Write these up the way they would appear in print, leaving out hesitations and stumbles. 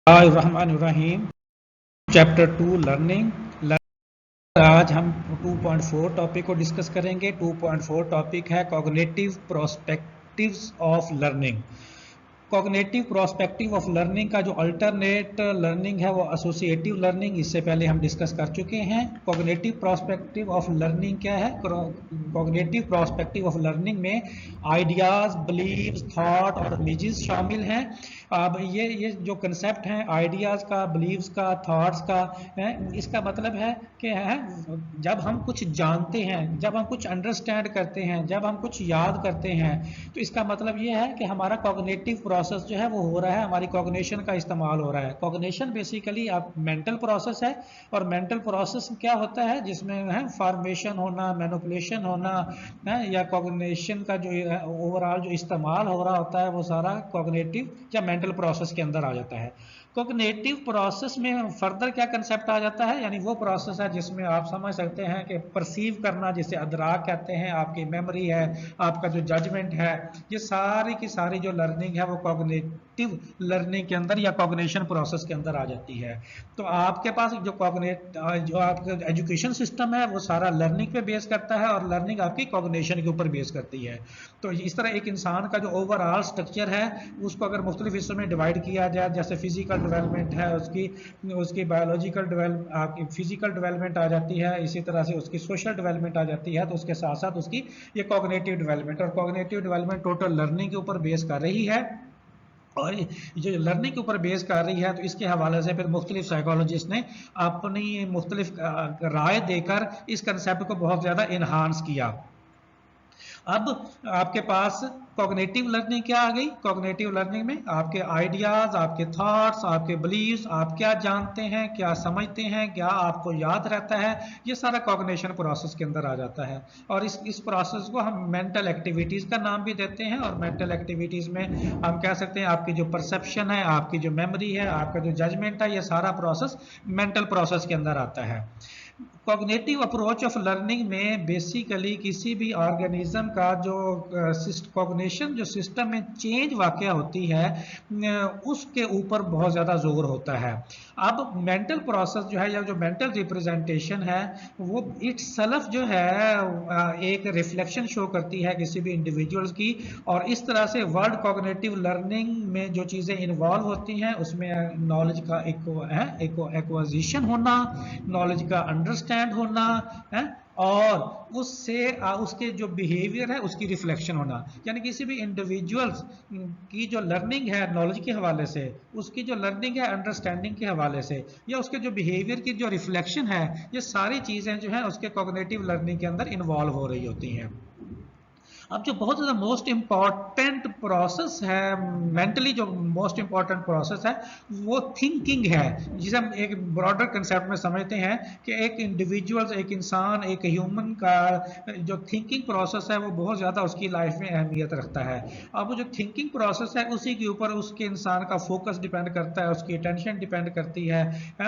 बिस्मिल्लाहिर्रहमानिर्रहीम। Chapter 2 learning. आज हम 2.4 टॉपिक को डिस्कस करेंगे। 2.4 टॉपिक है cognitive prospectives of learning. Cognitive prospective of learning का जो अल्टरनेट लर्निंग है वो एसोसिएटिव लर्निंग, इससे पहले हम डिस्कस कर चुके हैं। कॉग्निटिव प्रोस्पेक्टिव ऑफ लर्निंग क्या है? कॉग्निटिव प्रोस्पेक्टिव ऑफ लर्निंग में आइडियाज, बिलीव्स, थॉट और इमेजेस शामिल हैं। अब ये जो कंसेप्ट हैं आइडियाज़ का, बिलीव्स का, थॉट्स का है, इसका मतलब है कि जब हम कुछ जानते हैं, जब हम कुछ अंडरस्टैंड करते हैं, जब हम कुछ याद करते हैं, तो इसका मतलब ये है कि हमारा कॉग्निटिव प्रोसेस जो है वो हो रहा है, हमारी कॉग्निशन का इस्तेमाल हो रहा है। कॉग्निशन बेसिकली आप मेंटल प्रोसेस है, और मेंटल प्रोसेस क्या होता है जिसमें है फॉर्मेशन होना, मैनिपुलेशन होना है, या कॉग्निशन का जो ओवरऑल जो इस्तेमाल हो रहा होता है वो सारा कॉग्निटिव या मेंटल प्रोसेस के अंदर आ जाता है। कॉग्निटिव प्रोसेस में फर्दर क्या कंसेप्ट आ जाता है, यानी वो प्रोसेस है जिसमें आप समझ सकते हैं कि परसीव करना, जिसे अदराक कहते हैं, आपकी मेमोरी है, आपका जो जजमेंट है, ये सारी की सारी जो लर्निंग है वो कॉग्निटिव लर्निंग के अंदर या कॉग्निशन प्रोसेस के अंदर आ जाती है। तो आपके पास जो आपका एजुकेशन सिस्टम है वो सारा लर्निंग पे बेस करता है, और लर्निंग आपकी कॉग्निशन के ऊपर बेस करती है। तो इस तरह एक इंसान का जो ओवरऑल स्ट्रक्चर है उसको अगर मुख्तलिफ हिस्सों में डिवाइड किया जाए, जैसे फिजिकल डेवलपमेंट है, उसकी बायोलॉजिकल डेवलप आपकी फिजिकल डेवलपमेंट आ जाती है, इसी तरह से उसकी सोशल डेवलपमेंट आ जाती है, तो उसके साथ साथ उसकी ये कॉग्निटिव डेवलपमेंट, और कॉग्निटिव डेवलपमेंट टोटल लर्निंग के ऊपर बेस कर रही है। और जो लर्निंग के ऊपर बेस कर रही है, तो इसके हवाले से फिर मुख्तलिफ साइकोलॉजिस्ट ने अपनी मुख्तलिफ राय देकर इस कंसेप्ट को बहुत ज़्यादा इन्हांस किया। अब आपके पास कॉग्निटिव लर्निंग क्या आ गई? कॉग्निटिव लर्निंग में आपके आइडियाज, आपके थॉट्स, आपके बिलीव्स, आप क्या जानते हैं, क्या समझते हैं, क्या आपको याद रहता है, ये सारा कॉग्निशन प्रोसेस के अंदर आ जाता है। और इस प्रोसेस को हम मेंटल एक्टिविटीज़ का नाम भी देते हैं। और मेंटल एक्टिविटीज़ में हम कह सकते हैं आपकी जो परसेप्शन है, आपकी जो मेमोरी है, आपका जो जजमेंट है, ये सारा प्रोसेस मेंटल प्रोसेस के अंदर आता है। कॉग्निटिव अप्रोच ऑफ लर्निंग में बेसिकली किसी भी ऑर्गेनिज्म का जो कॉग्निशन जो सिस्टम में चेंज वाकया होती है उसके ऊपर बहुत ज़्यादा जोर होता है। अब मेंटल प्रोसेस जो है या जो मेंटल रिप्रेजेंटेशन है वो इट्स सेल्फ जो है एक रिफ्लेक्शन शो करती है किसी भी इंडिविजुअल्स की। और इस तरह से वर्ड कॉग्निटिव लर्निंग में जो चीज़ें इन्वॉल्व होती हैं उसमें नॉलेज का एक एक्विजिशन होना, नॉलेज का अंडरस्टैंड होना है, और उससे उसके जो बिहेवियर है उसकी रिफ्लेक्शन होना। यानी किसी भी इंडिविजुअल्स की जो लर्निंग है नॉलेज के हवाले से, उसकी जो लर्निंग है अंडरस्टैंडिंग के हवाले से, या उसके जो बिहेवियर की जो रिफ्लेक्शन है, ये सारी चीज़ें जो है उसके कॉग्निटिव लर्निंग के अंदर इन्वॉल्व हो रही होती हैं। अब जो बहुत ज़्यादा मोस्ट इम्पॉर्टेंट प्रोसेस है, मेंटली जो मोस्ट इम्पॉर्टेंट प्रोसेस है वो थिंकिंग है, जिसे हम एक ब्रॉडर कंसेप्ट में समझते हैं कि एक इंडिविजुअल, एक इंसान, एक ह्यूमन का जो थिंकिंग प्रोसेस है वो बहुत ज़्यादा उसकी लाइफ में अहमियत रखता है। अब वो जो थिंकिंग प्रोसेस है उसी के ऊपर उसके इंसान का फोकस डिपेंड करता है, उसकी अटेंशन डिपेंड करती है,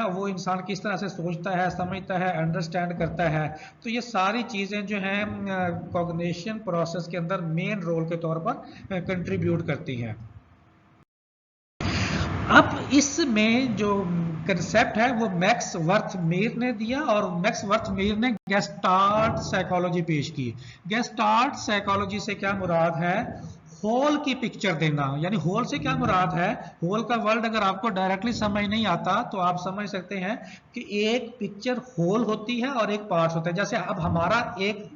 वो इंसान किस तरह से सोचता है, समझता है, अंडरस्टैंड करता है। तो ये सारी चीज़ें जो हैं कॉग्निशन प्रोसेस के अंदर मेन रोल के तौर पर कंट्रीब्यूट करती हैं। अब इसमें जो कंसेप्ट है वो मैक्स वर्थ मीर ने दिया, और मैक्स वर्थ मीर ने गेस्टाल्ट साइकोलॉजी पेश की। गेस्टाल्ट साइकोलॉजी से क्या मुराद है? होल की पिक्चर देना। यानी होल से क्या मुराद है? होल का वर्ड अगर आपको डायरेक्टली समझ नहीं आता तो आप समझ सकते हैं कि एक पिक्चर होल होती है और एक पार्ट होता है। जैसे अब हमारा एक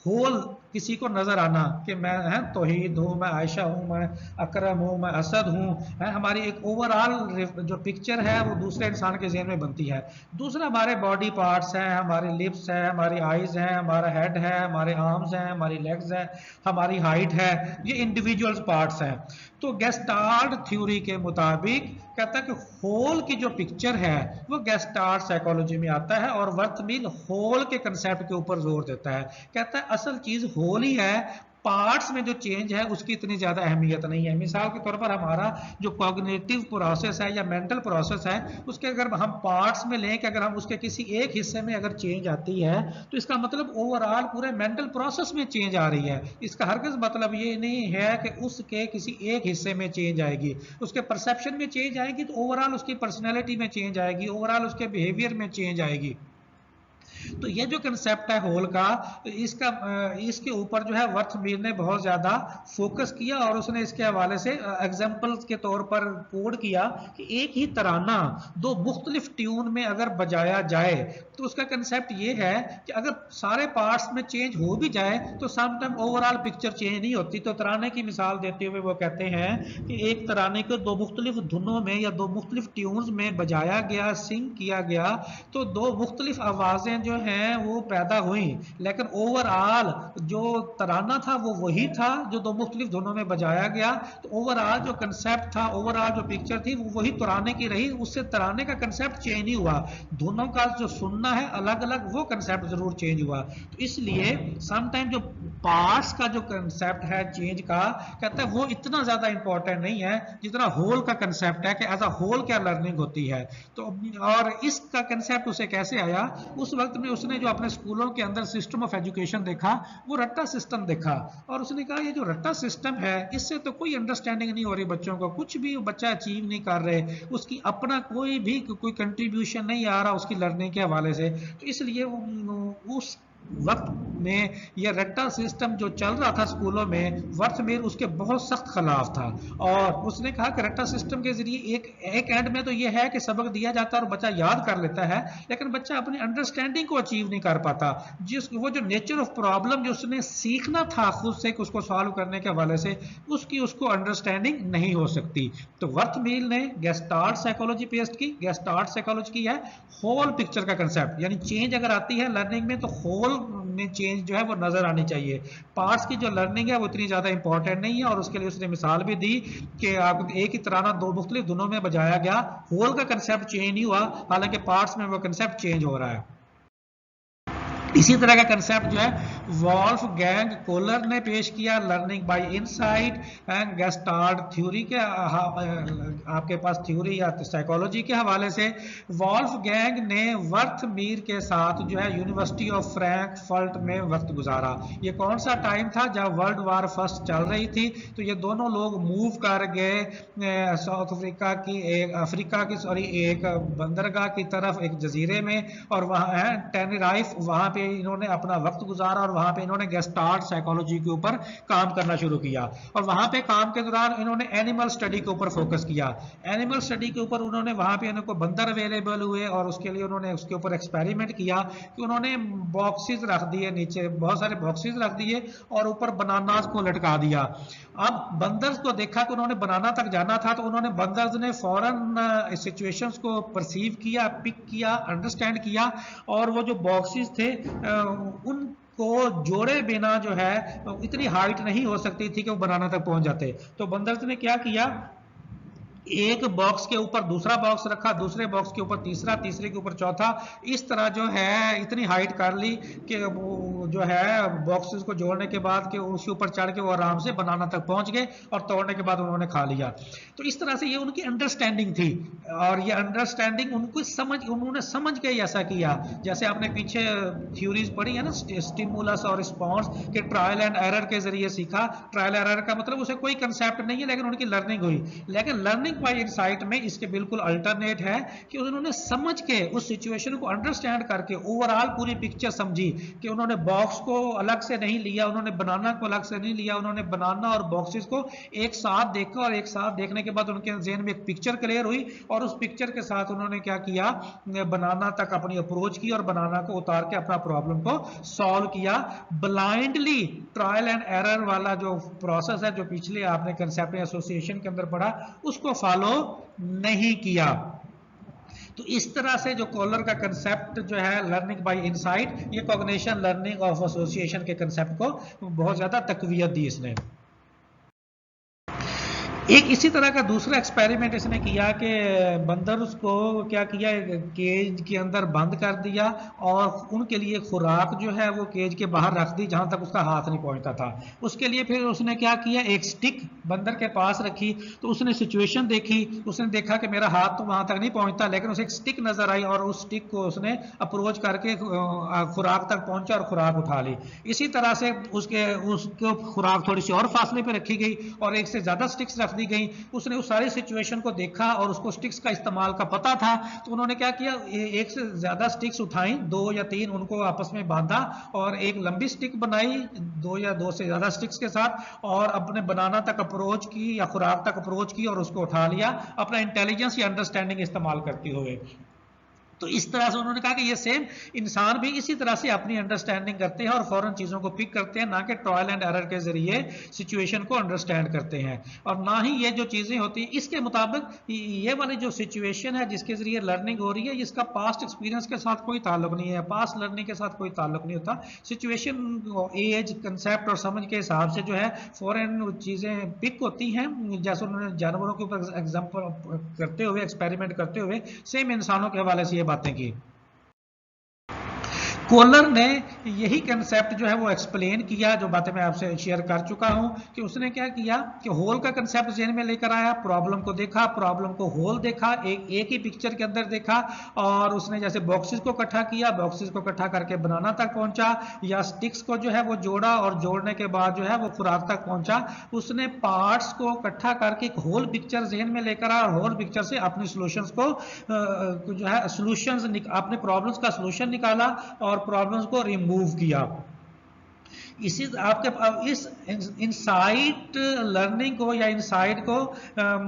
होल किसी को नजर आना कि मैं है तौहीद हूँ, मैं आयशा हूँ, मैं अकरम हूँ, मैं असद हूँ, है हमारी एक ओवरऑल जो पिक्चर है वो दूसरे इंसान के ज़हन में बनती है। दूसरा हमारे बॉडी पार्ट्स हैं, हमारे लिप्स हैं, हमारी आईज हैं, हमारा हेड है, हमारे आर्म्स हैं, हमारी लेग्स हैं, हमारी हाइट है, ये इंडिविजुअल्स पार्ट्स हैं। तो गेस्टाल्ट थ्योरी के मुताबिक कहता है कि होल की जो पिक्चर है वो गेस्टाल्ट साइकोलॉजी में आता है, और वर्थ मील होल के कंसेप्ट के ऊपर जोर देता है। कहता है असल चीज होल ही है, पार्ट्स में जो चेंज है उसकी इतनी ज्यादा अहमियत नहीं है। मिसाल के तौर पर हमारा जो कॉग्निटिव प्रोसेस है या मेंटल प्रोसेस है, उसके अगर हम पार्ट्स में लें कि अगर हम उसके किसी एक हिस्से में अगर चेंज आती है तो इसका मतलब ओवरऑल पूरे मेंटल प्रोसेस में चेंज आ रही है। इसका हरगिज़ मतलब ये नहीं है कि उसके किसी एक हिस्से में चेंज आएगी। उसके परसेप्शन में चेंज आएगी तो ओवरऑल उसकी पर्सनैलिटी में चेंज आएगी, ओवरऑल उसके बिहेवियर में चेंज आएगी। तो ये जो कंसेप्ट है होल का, इसके ऊपर जो है वर्थमीर ने बहुत ज्यादा फोकस किया और उसने इसके हवाले से एग्जाम्पल के तौर पर कोड किया कि एक ही तराना दो मुख्तलिफ ट्यून में अगर बजाया जाए तो उसका कंसेप्ट ये है कि अगर सारे पार्ट्स में चेंज हो भी जाए तो समटाइम ओवरऑल पिक्चर चेंज नहीं होती। तो तराने की मिसाल देते हुए वो कहते हैं कि एक तराने को दो मुख्तलिफ धुनों में या दो मुख्तलिफ ट्यून्स में बजाया गया, सिंग किया गया, तो दो मुख्तलिफ आवाजें जो हैं वो पैदा हुई, लेकिन ओवरऑल जो तराना था वो वही था जो दो मुख्तलिफ धुनों में बजाया गया। तो ओवरऑल जो कंसेप्ट था, ओवरऑल जो पिक्चर थी वो वही तराने की रही, उससे तराने का कंसेप्ट चेंज नहीं हुआ। धुनों का जो सुनना है अलग अलग, वो कंसेप्ट जरूर चेंज हुआ। तो इसलिए समटाइम जो पार्ट्स का जो कंसेप्ट है चेंज का, कहता है वो इतना ज्यादा इंपॉर्टेंट नहीं है जितना होल का कंसेप्ट है कि एज अ होल क्या लर्निंग होती है। तो और इसका कंसेप्ट उसे कैसे आया, उस वक्त में उसने जो अपने स्कूलों के अंदर सिस्टम ऑफ एजुकेशन देखा, वो रट्टा सिस्टम देखा और उसने कहा ये जो रट्टा सिस्टम है इससे तो कोई अंडरस्टैंडिंग नहीं हो रही बच्चों को, कुछ भी बच्चा अचीव नहीं कर रहे, उसकी अपना कोई कंट्रीब्यूशन नहीं आ रहा उसकी लर्निंग के हवाले से। तो इसलिए उस वक्त में यह रट्टा सिस्टम जो चल रहा था स्कूलों में, वर्थमीर उसके बहुत सख्त खिलाफ था और उसने कहा कि रट्टा सिस्टम के जरिए एक एंड में तो यह है कि सबक दिया जाता है और बच्चा याद कर लेता है, लेकिन बच्चा अपनी अंडरस्टैंडिंग को अचीव नहीं कर पाता। वो जो नेचर ऑफ प्रॉब्लम जो उसने सीखना था खुद से उसको सॉल्व करने के हवाले से, उसको अंडरस्टैंडिंग नहीं हो सकती। तो वर्थमीर ने गेस्टाल्ट साइकोलॉजी पेश की। गेस्टाल्ट साइकोलॉजी की है होल पिक्चर का कंसेप्ट, यानी चेंज अगर आती है लर्निंग में तो होल में चेंज जो है वो नजर आनी चाहिए। पार्ट्स की जो लर्निंग है वो इतनी ज्यादा इंपॉर्टेंट नहीं है और उसके लिए उसने मिसाल भी दी कि आप एक ही तराना दो मुख्तलिफ धुनों में बजाया गया, होल का कंसेप्ट चेंज नहीं हुआ, हालांकि पार्ट्स में वो कंसेप्ट चेंज हो रहा है। इसी तरह का कंसेप्ट जो है वॉल्फगैंग कोलर ने पेश किया learning by insight and gestalt theory के, आपके पास थ्योरी या साइकोलॉजी के हवाले से। वॉल्फगैंग ने वर्थमीर के साथ जो है यूनिवर्सिटी ऑफ फ्रैंकफर्ट में वक्त गुजारा। ये कौन सा टाइम था, जब वर्ल्ड वार फर्स्ट चल रही थी, तो ये दोनों लोग मूव कर गए साउथ अफ्रीका की एक बंदरगाह की तरफ, एक जजीरे में, और वहाँ है टेनराइफ, वहाँ पे इन्होंने अपना वक्त गुजारा और वहां पे इन्होंने गेस्टाल्ट साइकोलॉजी के ऊपर काम करना शुरू किया। और वहां पे काम के दौरान इन्होंने एनिमल स्टडी के ऊपर फोकस किया। एनिमल स्टडी के ऊपर उन्होंने वहां पे इनको बंदर अवेलेबल हुए और उसके लिए उन्होंने उसके ऊपर एक्सपेरिमेंट किया कि उन्होंने बॉक्सेस रख दिए, नीचे बहुत सारे बॉक्सेस रख दिए और ऊपर बनाना को लटका दिया। अब बंदर्स को देखा कि उन्होंने बनाना तक जाना था, तो उन्होंने बंदर्स ने फौरन सिचुएशंस को परसीव किया, पिक किया, अंडरस्टैंड किया और वो जो बॉक्सेस थे उनको जोड़े बिना जो है इतनी हाइट नहीं हो सकती थी कि वो बनाना तक पहुंच जाते। तो बंदर्स ने क्या किया, एक बॉक्स के ऊपर दूसरा बॉक्स रखा, दूसरे बॉक्स के ऊपर तीसरा, तीसरे के ऊपर चौथा, इस तरह जो है इतनी हाइट कर ली कि वो जो है बॉक्सेस को जोड़ने के बाद के उसके ऊपर चढ़ के वो आराम से बनाना तक पहुंच गए और तोड़ने के बाद उन्होंने खा लिया। तो इस तरह से ये उनकी अंडरस्टैंडिंग थी और ये अंडरस्टैंडिंग उन्होंने समझ के ऐसा किया। जैसे आपने पीछे थ्योरीज पढ़ी है ना, स्टिमुलस और रिस्पॉन्स के ट्रायल एंड एरर के जरिए सीखा। ट्रायल एरर का मतलब उसे कोई कंसेप्ट नहीं है लेकिन उनकी लर्निंग हुई। लेकिन लर्निंग बाय इनसाइट में इसके बिल्कुल अल्टरनेट है कि उन्होंने समझ के उस सिचुएशन को अंडरस्टैंड करके ओवरऑल पूरी पिक्चर समझी कि उन्होंने बॉक्स को अलग से नहीं लिया, उन्होंने बनाना को अलग से नहीं लिया, उन्होंने बनाना और बॉक्सेस को एक साथ देखा और एक साथ देखने के बाद उनके ज़हन में एक पिक्चर क्लियर हुई और उस पिक्चर के साथ उन्होंने क्या किया, बनाना तक अपनी अप्रोच की और बनाना को उतार के अपना प्रॉब्लम को सॉल्व किया। ब्लाइंडली ट्रायल एंड एरर वाला जो प्रोसेस है, जो पिछले आपने कंसेप्ट एसोसिएशन के अंदर पढ़ा, उसको फॉलो नहीं किया। तो इस तरह से जो कॉलर का कंसेप्ट जो है लर्निंग बाय इनसाइट, ये कॉग्निशन लर्निंग ऑफ एसोसिएशन के कंसेप्ट को बहुत ज्यादा तकवीयत दी इसने। एक इसी तरह का दूसरा एक्सपेरिमेंट इसने किया कि बंदर उसको क्या किया, केज के अंदर बंद कर दिया और उनके लिए खुराक जो है वो केज के बाहर रख दी जहां तक उसका हाथ नहीं पहुंचता था। उसके लिए फिर उसने क्या किया, एक स्टिक बंदर के पास रखी, तो उसने सिचुएशन देखी, उसने देखा कि मेरा हाथ तो वहां तक नहीं पहुंचता, लेकिन उसे एक स्टिक नजर आई और उस स्टिक को उसने अप्रोच करके खुराक तक पहुंचा और खुराक उठा ली। इसी तरह से उसको खुराक थोड़ी सी और फासले पे रखी गई और एक से ज्यादा स्टिक्स रख दी गई। उसने उस सारी सिचुएशन को देखा और उसको स्टिक्स का इस्तेमाल का पता था, तो उन्होंने क्या किया, एक से ज्यादा स्टिक्स उठाई, 2 या 3 उनको आपस में बांधा और एक लंबी स्टिक बनाई 2 या 2 से ज्यादा स्टिक्स के साथ और अपने बनाना तक अप्रोच की या खुराक तक अप्रोच की और उसको उठा लिया अपना इंटेलिजेंस या अंडरस्टैंडिंग इस्तेमाल करते हुए। तो इस तरह से उन्होंने कहा कि ये सेम इंसान भी इसी तरह से अपनी अंडरस्टैंडिंग करते हैं और फौरन चीजों को पिक करते हैं, ना कि ट्रायल एंड एरर के जरिए सिचुएशन को अंडरस्टैंड करते हैं। और ना ही ये जो चीजें होती हैं इसके मुताबिक ये वाली जो सिचुएशन है जिसके जरिए लर्निंग हो रही है, इसका पास्ट एक्सपीरियंस के साथ कोई ताल्लुक नहीं है, पास्ट लर्निंग के साथ कोई ताल्लुक नहीं होता। सिचुएशन, एज, कंसेप्ट और समझ के हिसाब से जो है फौरन चीजें पिक होती हैं। जैसे उन्होंने जानवरों के ऊपर एग्जाम्पल करते हुए, एक्सपेरिमेंट करते हुए सेम इंसानों के हवाले से ये बातें की। कोलर ने यही कंसेप्ट जो है वो एक्सप्लेन किया, जो बातें मैं आपसे शेयर कर चुका हूं कि उसने क्या किया कि होल का कंसेप्ट ज़हन में लेकर आया, प्रॉब्लम को देखा, प्रॉब्लम को होल देखा, एक ही पिक्चर के अंदर देखा और उसने जैसे बॉक्सेस को इकट्ठा किया, बॉक्सेस को इकट्ठा करके बनाना तक पहुंचा या स्टिक्स को जो है वो जोड़ा और जोड़ने के बाद जो है वो खुराक तक पहुंचा। उसने पार्ट्स को इकट्ठा करके एक होल पिक्चर ज़हन में लेकर आया और होल पिक्चर से अपने सॉल्यूशंस को जो है सॉल्यूशंस, अपने प्रॉब्लम्स का सॉल्यूशन निकाला और प्रॉब्लम्स को रिमूव किया। इसी आपके इस इनसाइट लर्निंग को या इनसाइट को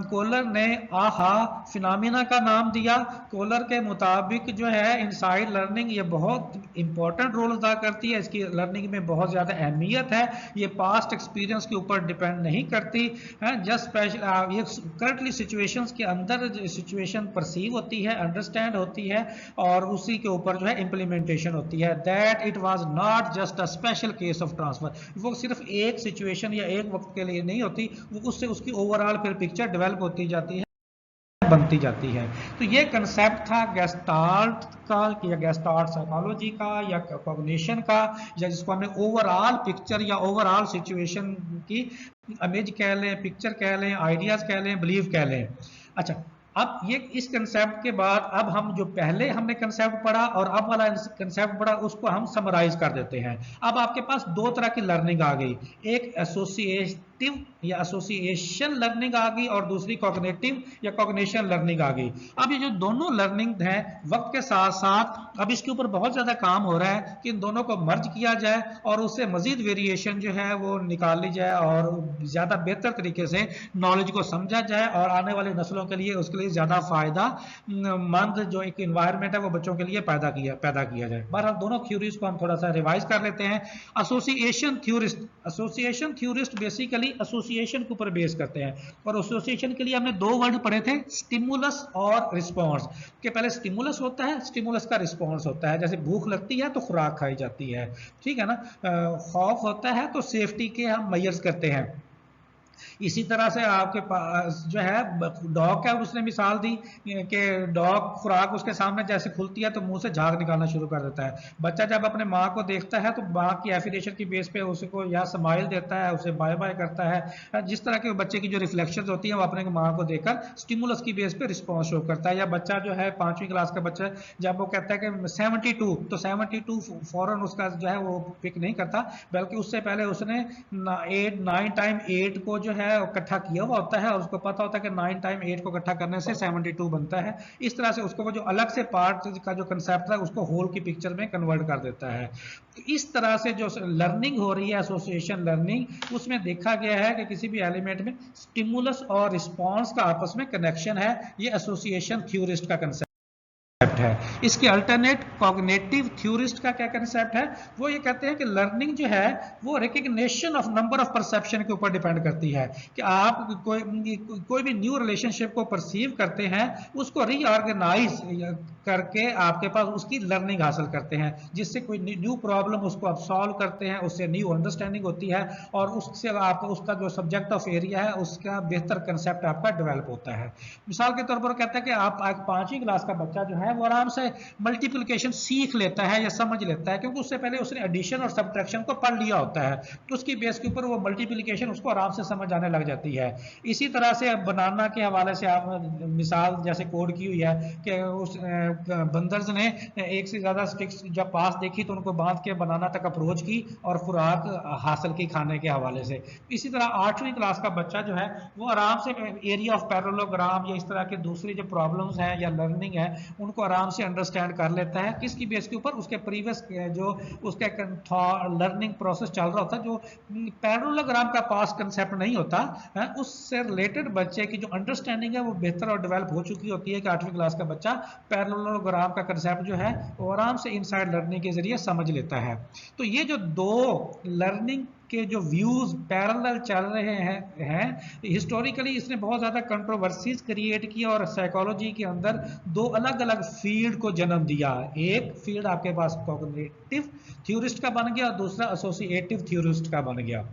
कोलर ने आहा फिनोमेना का नाम दिया। कोलर के मुताबिक जो है इनसाइट लर्निंग ये बहुत इंपॉर्टेंट रोल अदा करती है, इसकी लर्निंग में बहुत ज़्यादा अहमियत है, ये पास्ट एक्सपीरियंस के ऊपर डिपेंड नहीं करती है। जस्ट ये करंटली सिचुएशंस के अंदर सिचुएशन परसीव होती है, अंडरस्टैंड होती है और उसी के ऊपर जो है इम्प्लीमेंटेशन होती है। That it was not just a special case of transfer, वो सिर्फ एक सिचुएशन या एक वक्त के लिए नहीं होती, वो उससे उसकी ओवरऑल फिर पिक्चर डेवलप होती जाती है, बनती जाती है। तो ये कंसेप्ट था गेस्टाल्ट का या गेस्टाल्ट साइकोलॉजी का या कॉग्निशन का, या जिसको हमने ओवरऑल पिक्चर या ओवरऑल सिचुएशन की इमेज कह लें, पिक्चर कह लें, आइडियाज कह लें, बिलीव कह लें। अच्छा, अब ये इस कंसेप्ट के बाद अब हम जो पहले हमने कंसेप्ट पढ़ा और अब वाला कंसेप्ट पढ़ा उसको हम समराइज कर देते हैं। अब आपके पास दो तरह की लर्निंग आ गई, एक एसोसिएटिव या एसोसिएशन लर्निंग आ गई और दूसरी कॉग्निटिव या कॉग्निशन लर्निंग आ गई। अब ये जो दोनों लर्निंग है वक्त के साथ साथ अब इसके ऊपर बहुत ज्यादा काम हो रहा है कि इन दोनों को मर्ज किया जाए और उससे मजीद वेरिएशन जो है वो निकाल ली जाए और ज्यादा बेहतर तरीके से नॉलेज को समझा जाए और आने वाली नस्लों के लिए उसके लिए ज्यादा फायदा मंद जो एक इन्वायरमेंट है वो बच्चों के लिए पैदा किया जाए। बहरहाल दोनों थ्योरीज को हम थोड़ा सा रिवाइज कर लेते हैं। एसोसिएशन थ्योरिस्ट बेसिकली एसोसिएशन के ऊपर बेस करते हैं और एसोसिएशन के लिए हमने दो वर्ड पढ़े थे, स्टिमुलस और रिस्पॉन्स। के पहले स्टिमुलस होता है, स्टिमुलस का रिस्पॉन्स होता है, जैसे भूख लगती है तो खुराक खाई जाती है, ठीक है ना। खौफ होता है तो सेफ्टी के हम मेजर्स करते हैं। इसी तरह से आपके पास जो है डॉग का उसने मिसाल दी कि डॉग खुराक उसके सामने जैसे खुलती है तो मुंह से झाग निकालना शुरू कर देता है। बच्चा जब अपने माँ को देखता है तो माँ की एफिलिएशन की बेस पे उसको या स्माइल देता है, उसे बाय बाय करता है। जिस तरह के बच्चे की जो रिफ्लेक्शन होती है वो अपने माँ को देखकर स्टिमुलस की बेस पे रिस्पॉन्स शो करता है। या बच्चा जो है 5वीं क्लास का बच्चा जब वो कहता है कि 72 तो 72 फौरन उसका जो है वो पिक नहीं करता, बल्कि उससे पहले उसने 9 टाइम 8 को जो है इकट्ठा किया हुआ होता है और उसको पता होता है कि 9 टाइम 8 को इकट्ठा करने से 72 बनता है। इस तरह से उसको वो जो अलग से पार्ट का जो कंसेप्ट है उसको होल की पिक्चर में कन्वर्ट कर देता है। तो इस तरह से जो लर्निंग हो रही है एसोसिएशन लर्निंग, उसमें देखा गया है कि किसी भी एलिमेंट में स्टिमुलस और रिस्पॉन्स का आपस में कनेक्शन है। ये एसोसिएशन थ्योरिस्ट का कंसेप्ट है। इसके अल्टरनेट कॉग्निटिव थ्योरिस्ट का क्या कंसेप्ट है, वो ये कहते हैं कि लर्निंग जो है वो recognition of number of perception के ऊपर डिपेंड करती है कि आप कोई भी न्यू रिलेशनशिप को परसीव करते हैं, उसको रीऑर्गेनाइज करके आपके पास उसकी लर्निंग हासिल करते हैं, जिससे कोई न्यू प्रॉब्लम उसको आप सॉल्व करते हैं, उससे न्यू अंडरस्टैंडिंग होती है और उससे आप उसका जो सब्जेक्ट ऑफ एरिया है उसका बेहतर कंसेप्ट आपका डेवलप होता है। मिसाल के तौर पर कहता है कि आप 5वीं क्लास का बच्चा जो है वो आराम से मल्टीप्लिकेशन सीख लेता है या समझ लेता है, क्योंकि उससे पहले उसने एडिशन और सब्ट्रैक्शन को पढ़ लिया होता है, तो उसकी बेस के ऊपर वो मल्टीप्लिकेशन उसको आराम से समझ आने लग जाती है। इसी तरह से बनाना के हवाले से आप मिसाल जैसे कोड की हुई है कि उस बंदर्स ने एक से ज्यादा स्टिक्स जब पास देखी तो उनको बांध के बनाना तक अप्रोच की और खुराक हासिल की खाने के हवाले से। इसी तरह 8वीं क्लास का बच्चा जो है वो आराम से एरिया ऑफ पैरेललोग्राम या इस तरह के दूसरी जो प्रॉब्लम्स हैं या लर्निंग है उनको आराम से अंडरस्टैंड कर लेता है, किसकी बेस के ऊपर, उसके प्रीवियस जो उसका लर्निंग प्रोसेस चल रहा होता है, जो पैरेललोग्राम का पास कंसेप्ट नहीं होता है, उससे रिलेटेड बच्चे की जो अंडरस्टैंडिंग है वो बेहतर और डेवलप हो चुकी होती है कि 8वीं क्लास का बच्चा पैरेललोग्राम का कंसेप्ट जो है वो आराम से इनसाइड लर्निंग के जरिए समझ लेता है। तो ये जो दो लर्निंग के जो व्यूज पैरेलल चल रहे हैं हिस्टोरिकली इसने बहुत ज्यादा कंट्रोवर्सीज क्रिएट की और साइकोलॉजी के अंदर दो अलग अलग फील्ड को जन्म दिया। एक फील्ड आपके पास कॉग्निटिव थ्योरिस्ट का बन गया और दूसरा एसोसिएटिव थ्योरिस्ट का बन गया।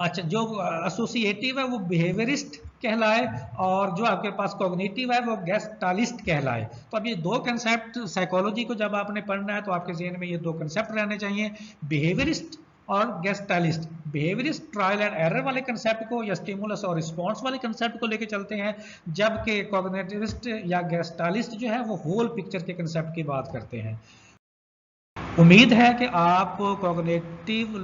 अच्छा, जो एसोसिएटिव है वो बिहेवियरिस्ट कहलाए और जो आपके पास कॉग्निटिव है वो गेस्टालिस्ट कहलाए। तो अब ये दो कंसेप्ट साइकोलॉजी को जब आपने पढ़ना है तो आपके जहन में ये दो कंसेप्ट रहने चाहिए, बिहेवियरिस्ट और गेस्टालिस्ट। बिहेवियरिस्ट ट्रायल एंड एरर वाले कंसेप्ट को या स्टिमुलस और रिस्पॉन्स वाले कंसेप्ट को लेके चलते हैं, जबकि कॉग्निटिविस्ट या गेस्टालिस्ट जो है वो होल पिक्चर के कंसेप्ट की बात करते हैं। उम्मीद है कि आपको कॉग्निटिव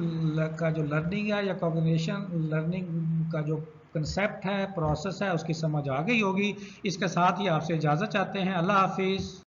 का जो लर्निंग है या कॉग्निशन लर्निंग का जो कंसेप्ट है, प्रोसेस है, उसकी समझ आ गई होगी। इसके साथ ही आपसे इजाज़त चाहते हैं। अल्लाह हाफिज़।